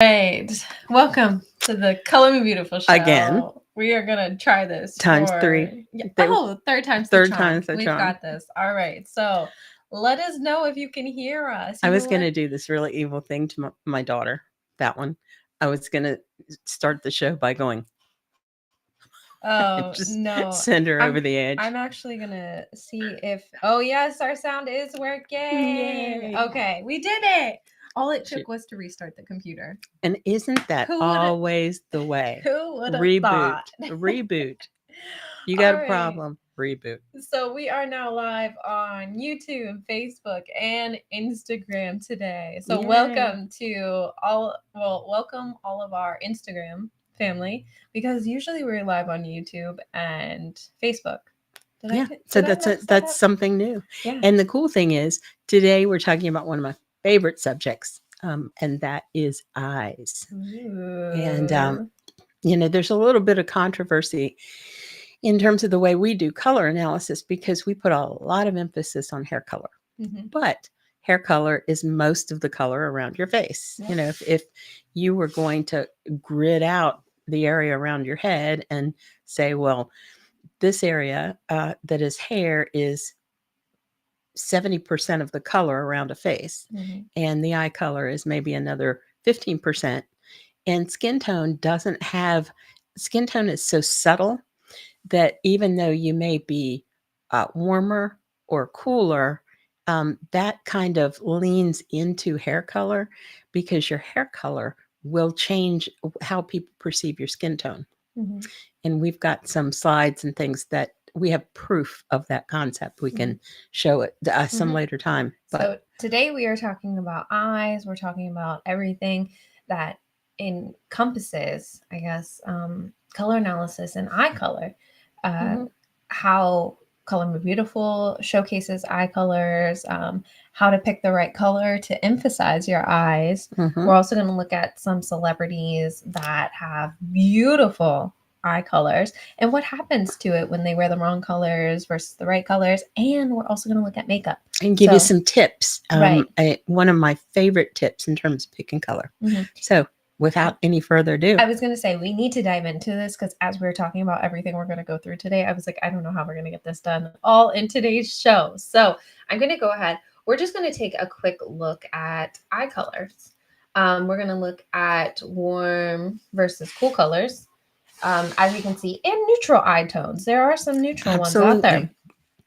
Right. Welcome to the Color Me Beautiful Again, show. We are going to try this times for, three. yeah. They, Third time's the third charm. time's the We've charm. got this. All right. So let us know if you can hear us. I You know was going what? to do this really evil thing to my daughter, that one. I was going to start the show by going, and Oh, just no. send her over I'm the edge. I'm actually going to see if oh yes, our sound is working. Yay. Okay, we did it. All it took Shoot. was to restart the computer. And isn't that Who would always the way? who would have Reboot. thought? Reboot. You got All a right. problem. Reboot. So we are now live on YouTube, Facebook, and Instagram today. So Yay. welcome all of our Instagram family because usually we're live on YouTube and Facebook. Yeah. So Did I mess that that's up? something new. Yeah. And the cool thing is today we're talking about one of my favorite subjects, and that is eyes. And Ooh. there's a little bit of controversy in terms of the way we do color analysis because we put a lot of emphasis on hair color. But hair color is most of the color around your face. Yeah. If you were going to grid out the area around your head and say, well, this area that is hair is 70% of the color around a face, and the eye color is maybe another 15%. And skin tone is so subtle that even though you may be warmer or cooler, that kind of leans into hair color because your hair color will change how people perceive your skin tone. And we've got some slides and things that we have proof of that concept. We can show it some later time. But so today we are talking about eyes. We're talking about everything that encompasses, I guess, color analysis and eye color. How Color Me Beautiful showcases eye colors, how to pick the right color to emphasize your eyes. We're also going to look at some celebrities that have beautiful eye colors and what happens to it when they wear the wrong colors versus the right colors. And we're also going to look at makeup and give you some tips. Right. One of my favorite tips in terms of picking color. So without any further ado, I was going to say we need to dive into this because as we were talking about everything we're going to go through today, I was like, I don't know how we're going to get this done all in today's show. So I'm going to go ahead. We're just going to take a quick look at eye colors. We're going to look at warm versus cool colors. As you can see, and neutral eye tones. There are some neutral ones out there.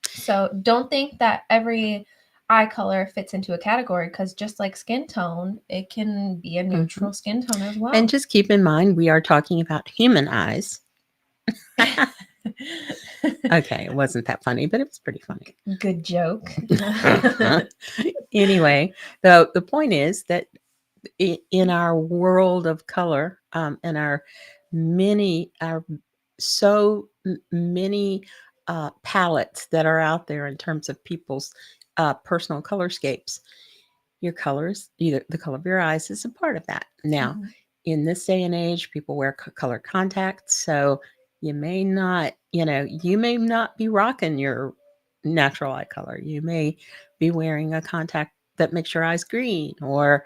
So don't think that every eye color fits into a category because just like skin tone, it can be a neutral skin tone as well. And just keep in mind, we are talking about human eyes. Okay, it wasn't that funny, but it was pretty funny. Good joke. Anyway, the point is that in our world of color, and our so many palettes that are out there in terms of people's personal colorscapes, your colors, either the color of your eyes is a part of that. Now, in this day and age, people wear color contacts, so you may not be rocking your natural eye color. You may be wearing a contact that makes your eyes green or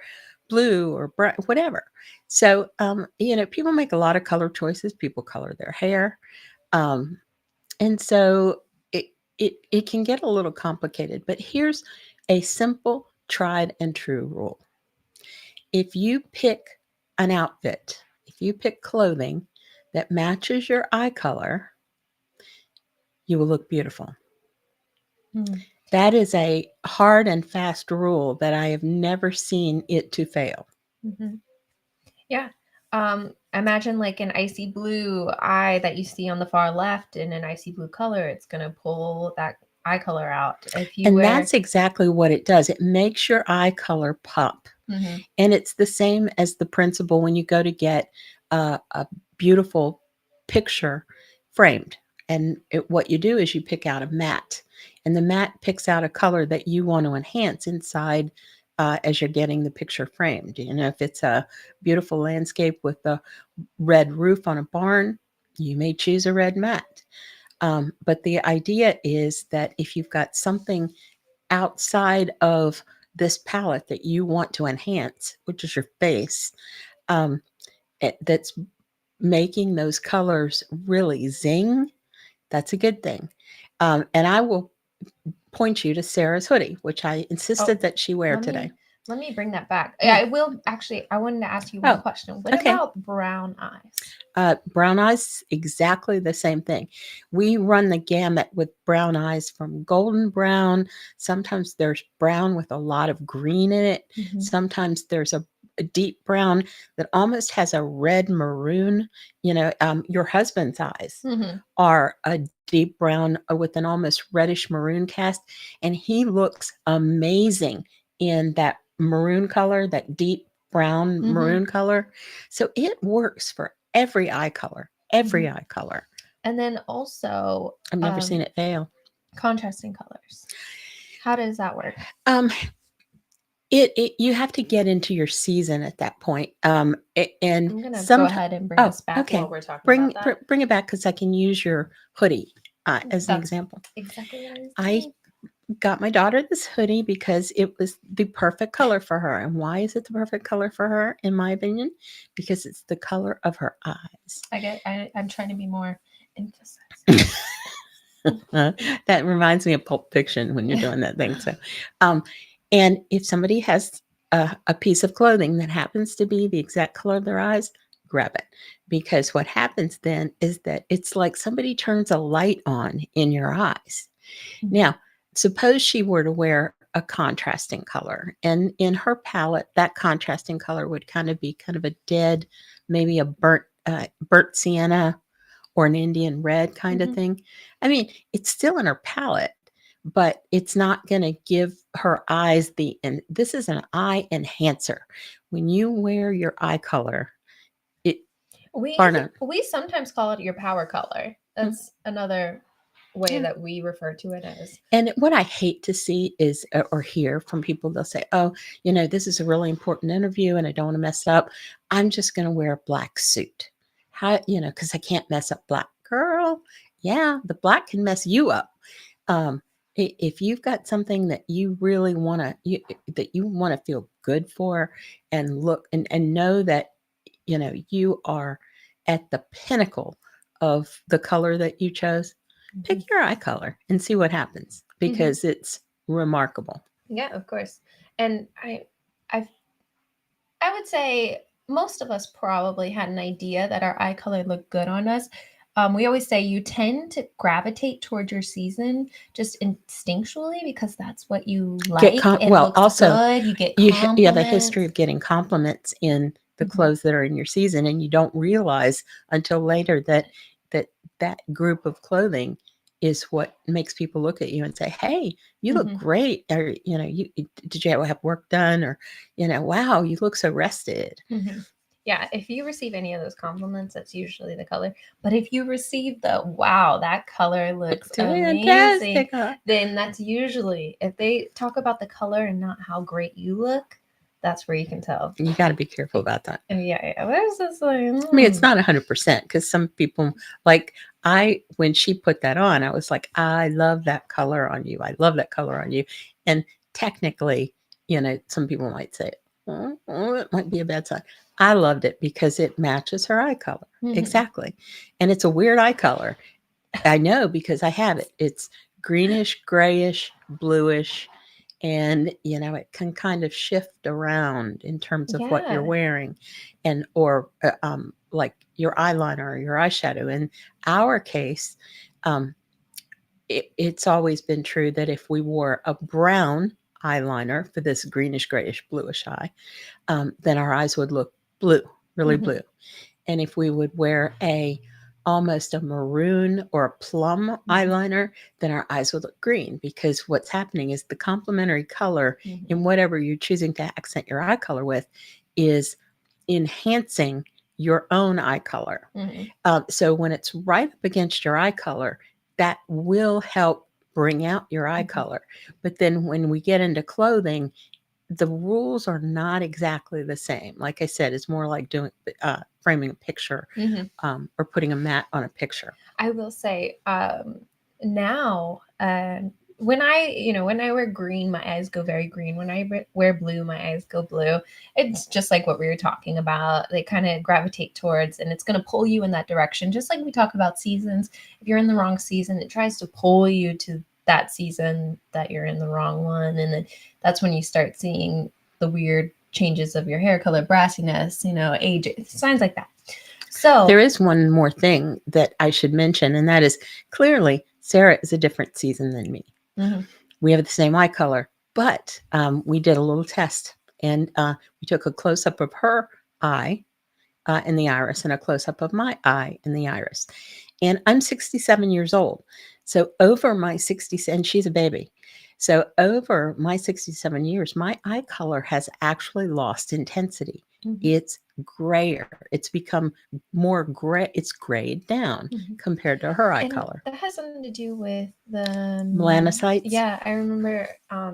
blue or bright, whatever. So, people make a lot of color choices. People color their hair. And so it can get a little complicated, but here's a simple, tried and true rule. If you pick an outfit, if you pick clothing that matches your eye color, you will look beautiful. That is a hard and fast rule that I have never seen it to fail. Yeah. Imagine like an icy blue eye that you see on the far left in an icy blue color. It's going to pull that eye color out. That's exactly what it does. It makes your eye color pop. And it's the same as the principle when you go to get a beautiful picture framed. And what you do is you pick out a mat, and the mat picks out a color that you want to enhance inside as you're getting the picture framed. If it's a beautiful landscape with a red roof on a barn, you may choose a red mat. But the idea is that if you've got something outside of this palette that you want to enhance, which is your face, um, that's making those colors really zing, that's a good thing. And I will point you to Sarah's hoodie, which I Oh, insisted that she wear let today. me let me bring that back. Yeah, Yeah. I will actually. I wanted to ask you one Oh, question. What okay. about brown eyes? Brown eyes, exactly the same thing. We run the gamut with brown eyes from golden brown. Sometimes there's brown with a lot of green in it. Mm-hmm. Sometimes there's a deep brown that almost has a red maroon. Your husband's eyes Mm-hmm. are a deep brown with an almost reddish maroon cast, and he looks amazing in that maroon color, that deep brown Mm-hmm. maroon color. So it works for every eye color, Mm-hmm. every eye color. And then also I've never seen it fail. contrasting colors. How does that work? Um, it you have to get into your season at that point. And I'm gonna go sometimes, ahead and bring oh, us back while okay, we're talking bring about that. bring it back because I can use your hoodie as an That's example. exactly what I was I doing. got my daughter this hoodie because it was the perfect color for her. And why is it the perfect color for her, in my opinion? Because it's the color of her eyes. I'm trying to be more emphasizing. That reminds me of Pulp Fiction when you're doing that thing. So, um, and if somebody has a piece of clothing that happens to be the exact color of their eyes, grab it. Because what happens then is that it's like somebody turns a light on in your eyes. Mhm. Now, suppose she were to wear a contrasting color, and in her palette, that contrasting color would kind of be kind of a dead, maybe a burnt sienna or an Indian red kind of Mhm. thing. I mean, it's still in her palette, but it's not going to give her eyes and this is an eye enhancer. When you wear your eye color, it bar none. We sometimes call it your power color. Mm, That's another way yeah. that we refer to it as. And what I hate to see is or hear from people, they'll say, "Oh, this is a really important interview and I don't want to mess it up. I'm just going to wear a black suit." How, because I can't mess up black. Girl, yeah, the black can mess you up. Um, if you've got something that you really want to, that you want to feel good for and look and know that, you are at the pinnacle of the color that you chose, pick Mhm. your eye color and see what happens Mhm. because it's remarkable. Yeah, of course. And I I would say most of us probably had an idea that our eye color looked good on us. We always say you tend to gravitate toward your season just instinctually because that's what you like. It Well, looks also good. You get you have a history compliments. of getting compliments in the Mhm. clothes that are in your season, and you don't realize until later that that group of clothing is what makes people look at you and say, "Hey, you look Mhm. great," or did you have work done, or wow, you look so rested. Mhm. Yeah, if you receive any of those compliments, that's usually the color. But if you receive the wow, that color looks It's amazing, fantastic. Huh? then that's usually if they talk about the color and not how great you look, that's where you can tell. You got to be careful about that. Yeah, yeah. What is this like? I mean, it's not 100% because some people like when she put that on, I was like, I love that color on you. I love that color on you. And technically, some people might say, it might be a bad sign. I loved it because it matches her eye color. Mhm. Exactly. And it's a weird eye color. I know because I have it. It's greenish, grayish, bluish, and it can kind of shift around in terms of what you're Yeah. wearing, and or like your eyeliner or your eyeshadow. In our case, um, it's always been true that if we wore a brown eyeliner for this greenish, grayish, bluish eye, then our eyes would look blue, really Mhm. blue. And if we would wear a almost a maroon or a plum Mhm. eyeliner, then our eyes would look green because what's happening is the complementary color Mhm. in whatever you're choosing to accent your eye color with is enhancing your own eye color. Mhm. So when it's right up against your eye color, that will help bring out your eye Mhm. color. But then when we get into clothing, the rules are not exactly the same. Like I said, it's more like doing framing a picture, Mhm. or putting a mat on a picture. I will say now when I wear green, my eyes go very green. When I wear blue, my eyes go blue. It's just like what we were talking about. They kind of gravitate towards, and it's going to pull you in that direction. Just like we talk about seasons. If you're in the wrong season, it tries to pull you to that season that you're in the wrong one. And then that's when you start seeing the weird changes of your hair color, brassiness, age, signs like that. So, There is one more thing that I should mention, and that is clearly Sarah is a different season than me. mhm. We have the same eye color, but we did a little test, and we took a close up of her eye in the iris and a close up of my eye in the iris. And I'm 67 years old. So over my 60, and she's a baby. So over my 67 years, my eye color has actually lost intensity. Mhm. It's grayer. It's become more gray. It's grayed down Mhm. compared to her eye And color. that has something to do with the Melanocytes. yeah, I remember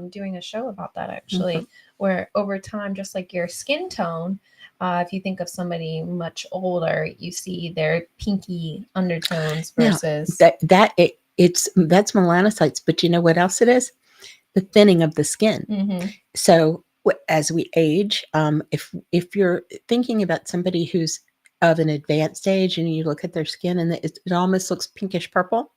doing a show about that actually, Mhm. where over time, just like your skin tone, if you think of somebody much older, you see their pinky undertones Now versus. that's melanocytes, but you know what else it is? The thinning of the skin. Mhm. So as we age, if you're thinking about somebody who's of an advanced age and you look at their skin and it almost looks pinkish purple,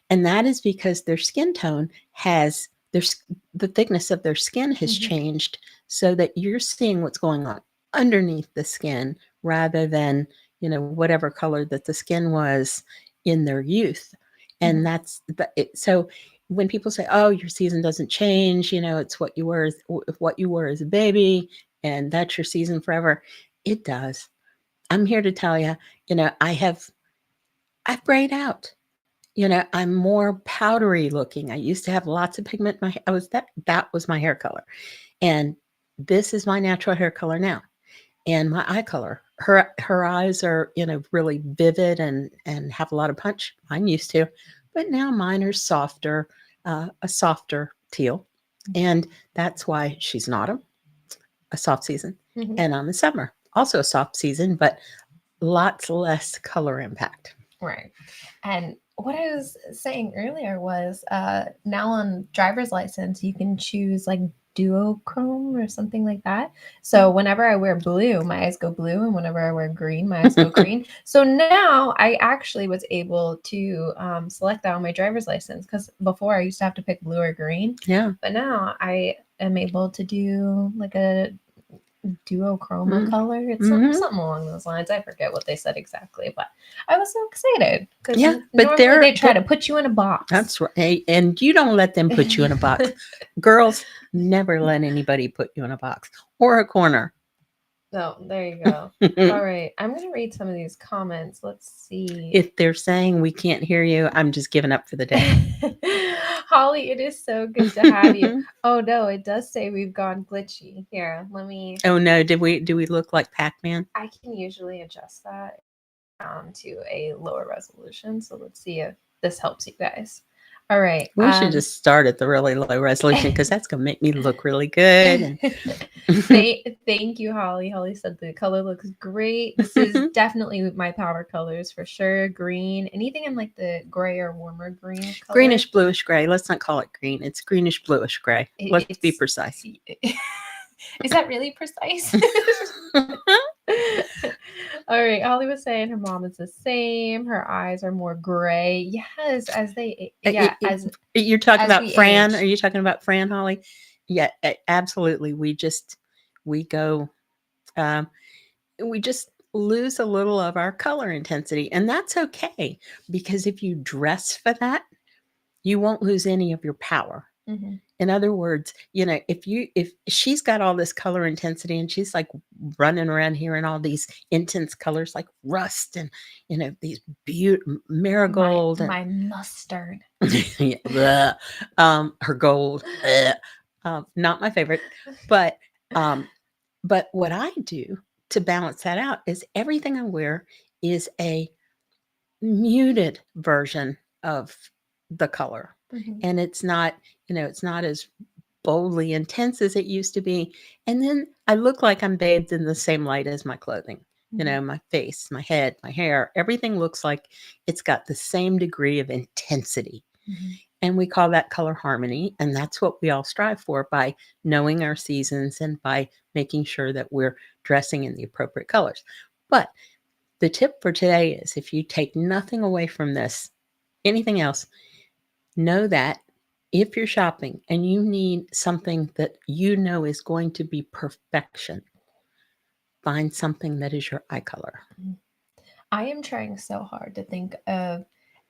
and that is because their skin tone has the thickness of their skin has Mhm. changed, so that you're seeing what's going on underneath the skin rather than whatever color that the skin was in their youth. And Mhm. so when people say, oh, your season doesn't change, it's what you were as a baby, and that's your season forever. It does. I'm here to tell you, I've grayed out. I'm more powdery looking. I used to have lots of pigment. That was my hair color. And this is my natural hair color now. And my eye color. Her eyes are, really vivid and have a lot of punch. Mine used to, but now mine are softer, a softer teal. And that's why she's not a soft season. Mhm. And I'm a summer, also a soft season, but lots less color impact. Right. And what I was saying earlier was now on driver's license, you can choose like duochrome or something like that. So whenever I wear blue, my eyes go blue. And whenever I wear green, my eyes go green. So now I actually was able to select that on my driver's license because before I used to have to pick blue or green. Yeah. But now I am able to do like a duochroma color. It's Mm-hmm. something along those lines. I forget what they said exactly, but I was so excited because Yeah, but normally they try to put you in a box. That's right. And you don't let them put you in a box. Girls, never let anybody put you in a box or a corner. No, there you go. All right, I'm going to read some of these comments. Let's see. If they're saying we can't hear you, I'm just giving up for the day. Holly, it is so good to have you. Oh no, it does say we've gone glitchy. Here, let me. Oh no, do we look like Pac-Man? I can usually adjust that to a lower resolution. So let's see if this helps you guys. All right. We should just start at the really low resolution because that's gonna make me look really good. And thank you, Holly. Holly said the color looks great. This is definitely my power colors for sure. Green, anything in like the gray or warmer green color. Greenish bluish gray. Let's not call it green. It's greenish bluish gray. Let's be precise. Is that really precise? All right. Holly was saying her mom is the same. Her eyes are more gray. Yes, as they as you're talking about Fran. age. Are you talking about Fran, Holly? Yeah, absolutely. We go we just lose a little of our color intensity, and that's okay, because if you dress for that, you won't lose any of your power. Mm-hmm. In other words, if she's got all this color intensity and she's like running around here in all these intense colors like rust and these marigold my mustard. yeah, her gold, not my favorite, but what I do to balance that out is everything I wear is a muted version of the color. Mm-hmm. And it's not as boldly intense as it used to be. And then I look like I'm bathed in the same light as my clothing. Mm-hmm. My face, my head, my hair, everything looks like it's got the same degree of intensity. Mm-hmm. And we call that color harmony. And that's what we all strive for by knowing our seasons and by making sure that we're dressing in the appropriate colors. But the tip for today is if you take nothing away from this, anything else, know that if you're shopping and you need something that you know is going to be perfection, find something that is your eye color. I am trying so hard to think of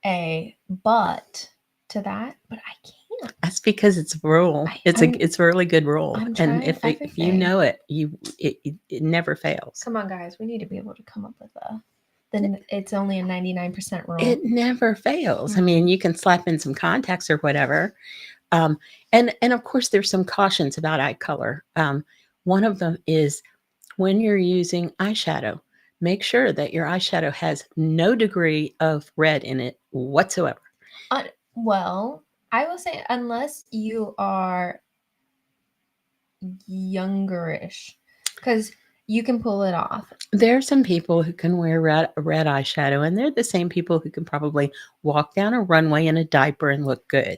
a but to that, but I can't. That's because it's a rule. It's a really good rule, I'm and trying if you everything. know it, it never fails. Come on, guys. We need to be able to come up with a. Then it's only a 99% rule. It never fails. I Mm. mean, you can slap in some contacts or whatever, um, and of course, there's some cautions about eye color. One of them is when you're using eyeshadow, make sure that your eyeshadow has no degree of red in it whatsoever. Well, I will say, unless you are youngerish, because you can pull it off. There are some people who can wear red eyeshadow, and they're the same people who can probably walk down a runway in a diaper and look good.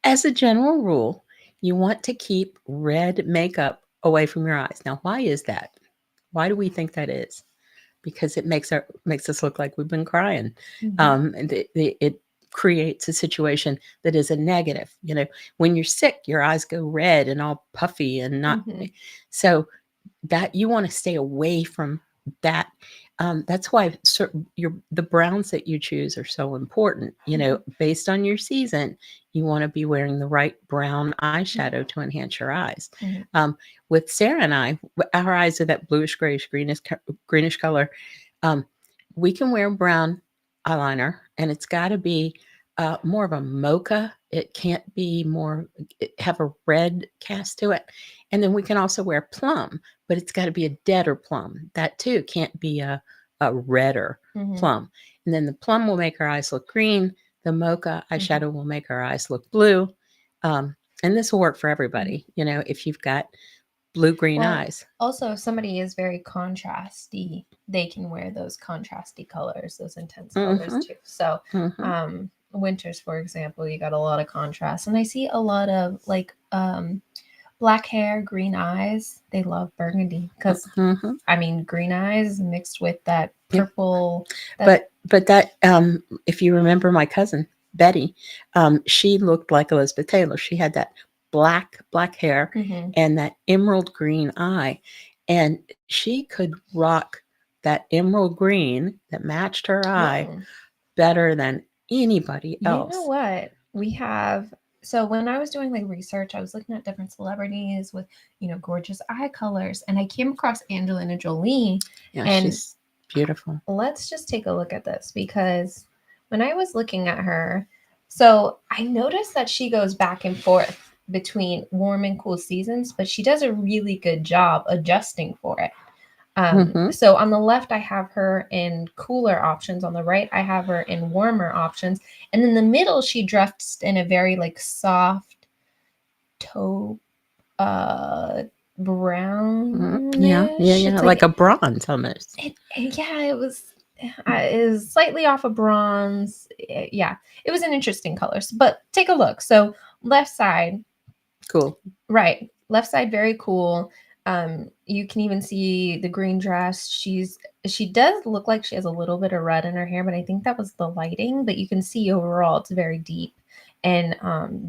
As a general rule, you want to keep red makeup away from your eyes. Now, why is that? Why do we think that is? Because it makes us look like we've been crying. And it creates a situation that is a negative. You know, when you're sick, your eyes go red and all puffy and not. So that you want to stay away from that. That's why the browns that you choose are so important. You know, based on your season, you want to be wearing the right brown eyeshadow to enhance your eyes. With Sarah and I, our eyes are that bluish, grayish, greenish color. We can wear brown eyeliner, and it's got to be more of a mocha. It can't be have a red cast to it. And then we can also wear plum, but it's got to be a deader plum. That too can't be a redder plum. And then the plum will make our eyes look green. The mocha eyeshadow will make our eyes look blue. And this will work for everybody. You know, if you've got blue-green eyes. Also, if somebody is very contrasty, they can wear those contrasty colors, those intense colors too. So, winters, for example, you got a lot of contrast. And I see a lot of like black hair, green eyes. They love burgundy because I mean, green eyes mixed with that purple. But that if you remember my cousin Betty, she looked like Elizabeth Taylor. She had that black hair and that emerald green eye, and she could rock that emerald green that matched her eye better than anybody else. You know what? We have. So when I was doing like research, I was looking at different celebrities with, gorgeous eye colors, and I came across Angelina Jolie. Yeah, and she's beautiful. Let's just take a look at this, because when I was looking at her, so I noticed that she goes back and forth between warm and cool seasons, but she does a really good job adjusting for it. So on the left, I have her in cooler options. On the right, I have her in warmer options. And in the middle, she dressed in a very like soft taupe brown. Yeah, like a bronze almost. It was slightly off of bronze. Yeah, it was an interesting color. But take a look. So left side, cool. Right, left side, very cool. You can even see the green dress. She does look like she has a little bit of red in her hair, but I think that was the lighting. But you can see overall it's very deep and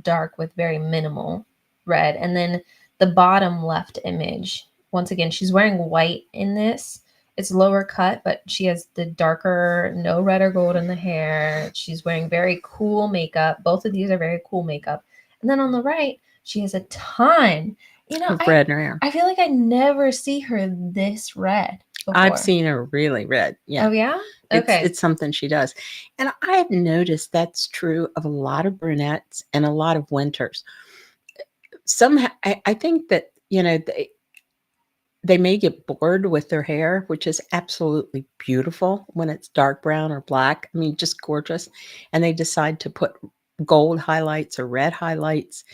dark with very minimal red. And then the bottom left image, once again, she's wearing white in this. It's lower cut, but she has the darker, no red or gold in the hair. She's wearing very cool makeup. Both of these are very cool makeup. And then on the right, she has a ton of red in her hair. I feel like I never see her this red before. I've seen her really red. Yeah. Oh, yeah? Okay. It's something she does. And I've noticed that's true of a lot of brunettes and a lot of winters. Somehow, I think that, they may get bored with their hair, which is absolutely beautiful when it's dark brown or black. I mean, just gorgeous. And they decide to put gold highlights or red highlights.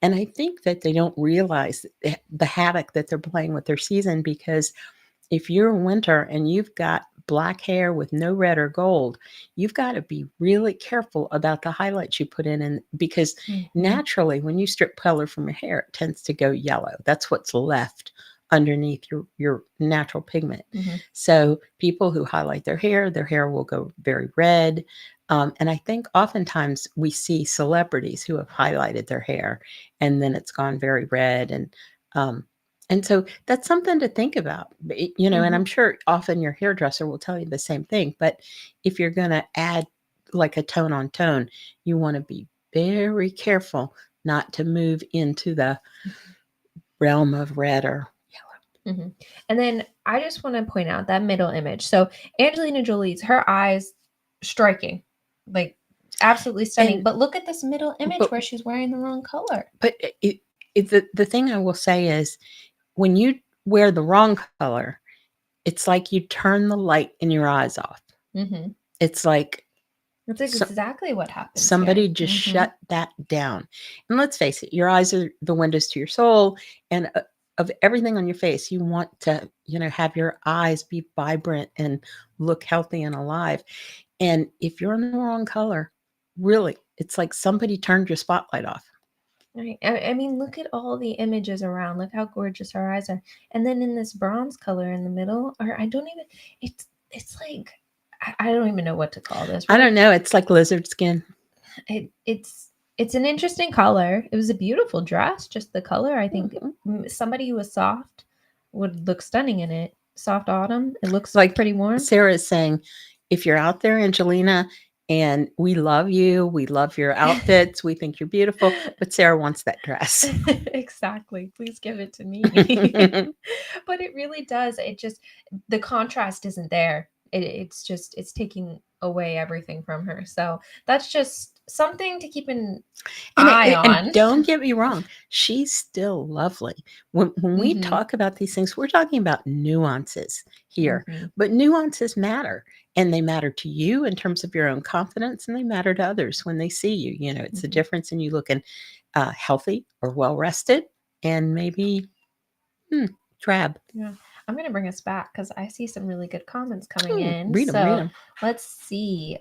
And I think that they don't realize the havoc that they're playing with their season, because if you're in winter and you've got black hair with no red or gold, you've got to be really careful about the highlights you put in, and because Mhm. naturally when you strip color from your hair, it tends to go yellow. That's what's left underneath your natural pigment. Mhm. So people who highlight their hair will go very red. And I think oftentimes we see celebrities who have highlighted their hair and then it's gone very red. Um, and so that's something to think about, and Mhm. I'm sure often your hairdresser will tell you the same thing. But if you're going to add like a tone on tone, you want to be very careful not to move into the realm of red or Mhm. And then I just want to point out that middle image. So Angelina Jolie's her eyes striking, like absolutely stunning. and But look at this middle image but where she's wearing the wrong color. but the thing I will say is when you wear the wrong color, it's like you turn the light in your eyes off. Mm-hmm. It's like That's so, exactly what happens here. somebody just Mm-hmm. shut that down. And let's face it, your eyes are the windows to your soul, and of everything on your face, you want to, have your eyes be vibrant and look healthy and alive. And if you're in the wrong color, really, it's like somebody turned your spotlight off. Right. I mean, look at all the images around. Look how gorgeous her eyes are. And then in this bronze color in the middle, or I don't even. It's like I don't even know what to call this. I What don't know. It's like lizard skin. it's an interesting color. It was a beautiful dress. Just the color, I think Mhm. somebody who was soft would look stunning in it. Soft autumn. It looks Like pretty warm. Sarah is saying, if you're out there, Angelina, and we love you, we love your outfits, we think you're beautiful, but Sarah wants that dress. Exactly. Please give it to me. But it really does. It just the contrast isn't there. It's just it's taking away everything from her. So that's just something to keep an eye And on. don't get me wrong, she's still lovely. When we Hmm. talk about these things, we're talking about nuances here, Hmm. but nuances matter. And they matter to you in terms of your own confidence, and they matter to others when they see you. It's the Hmm. difference in you looking healthy or well rested, and maybe drab. Yeah. I'm going to bring us back because I see some really good comments coming in. Read them, read So them. let's see.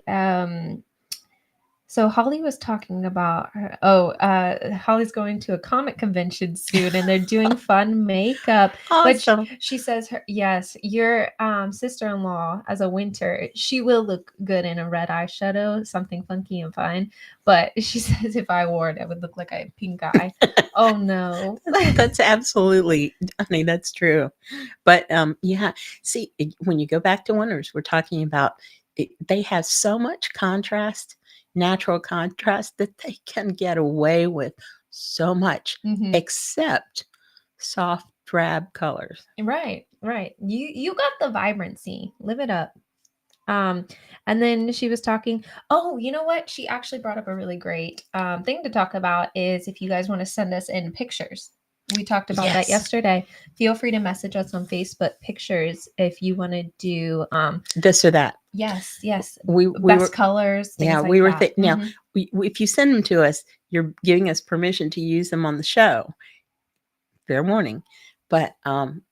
So Holly was talking about Holly's going to a comic convention soon and they're doing fun makeup. But Awesome. she says yes, your sister-in-law as a winter, she will look good in a red eyeshadow, something funky and fun. But she says if I wore it, I would look like I had pink eye. Oh no. That's absolutely, honey, that's true. But yeah, see, when you go back to winters, we're talking about they have so much contrast, natural contrast, that they can get away with so much, Hmm. except soft drab colors. Right, right. You got the vibrancy. Live it up. Um, and then she was talking. Oh, you know what? She actually brought up a really great thing to talk about is if you guys want to send us in pictures. We talked about that Yes, yesterday. Feel free to message us on Facebook pictures if you want to do this or that. yes, We best were colors, Yeah, things like we were that. now. If you send them to us, you're giving us permission to use them on the show. Fair warning. But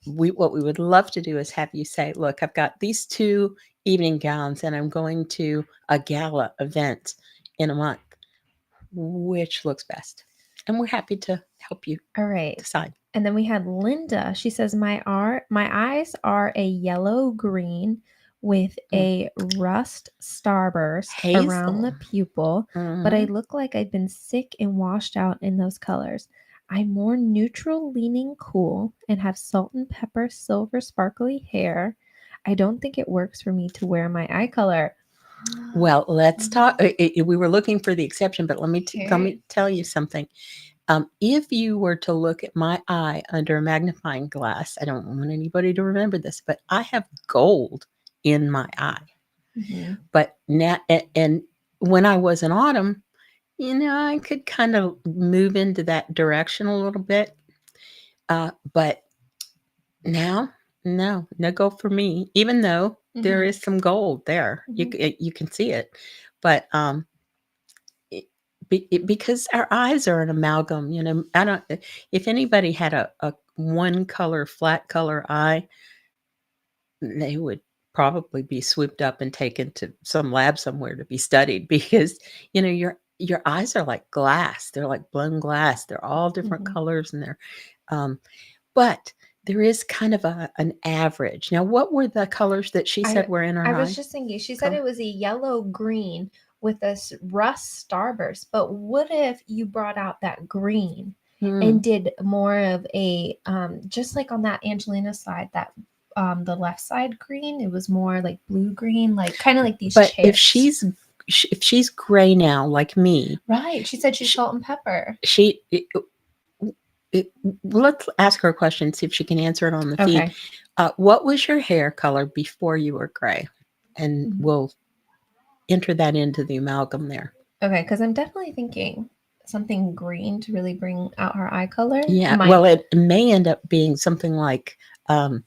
what we would love to do is have you say, look, I've got these two evening gowns and I'm going to a gala event in a month. Which looks best? And we're happy to help you All right. decide. And then we had Linda. She says my eyes are a yellow green with Mm. a rust starburst around Hazel. the pupil, but I Mhm. look like I've been sick and washed out in those colors. I'm more neutral leaning cool and have salt and pepper silver sparkly hair. I don't think it works for me to wear my eye color. Well, let's talk. We were looking for the exception, but let Okay. me tell you something. If you were to look at my eye under a magnifying glass, I don't want anybody to remember this, but I have gold in my eye. Mhm. But now, and when I was in autumn, I could kind of move into that direction a little bit. But now, no gold for me, even though there Mhm. is some gold there. Mhm. You can see it. But because our eyes are an amalgam, I don't, if anybody had a one color, flat color eye, they would probably be swooped up and taken to some lab somewhere to be studied because your eyes are like glass. They're like blown glass. They're all different Mhm. colors and they're um, but there is kind of an average. Now, what were the colors that she said I were in I her was eye just thinking, she said color? it was a yellow green with a rust starburst, but what if you brought out that green Hmm. and did more of a just like on that Angelina slide, that the left side green, it was more like blue green, like kind of like these But chairs. if she's gray now, like me, Right. She said she's she, salt and pepper. she it, let's ask her a question, see if she can answer it on the feed. Okay. What was your hair color before you were gray? And Mhm. we'll enter that into the amalgam there. Okay, because I'm definitely thinking something green to really bring out her eye color. Yeah, My well, it may end up being something like um,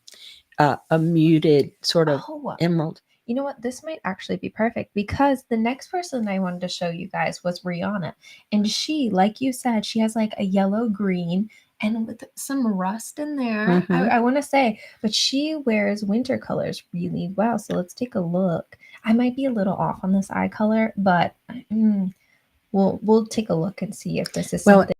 a muted sort of oh, emerald. you know what? This might actually be perfect because the next person I wanted to show you guys was Rihanna. And she, like you said, she has like a yellow green and with some rust in there. I, Hmm. I want to say, but she wears winter colors really well. So let's take a look. I might be a little off on this eye color, but we'll take a look and see if this is Well, something.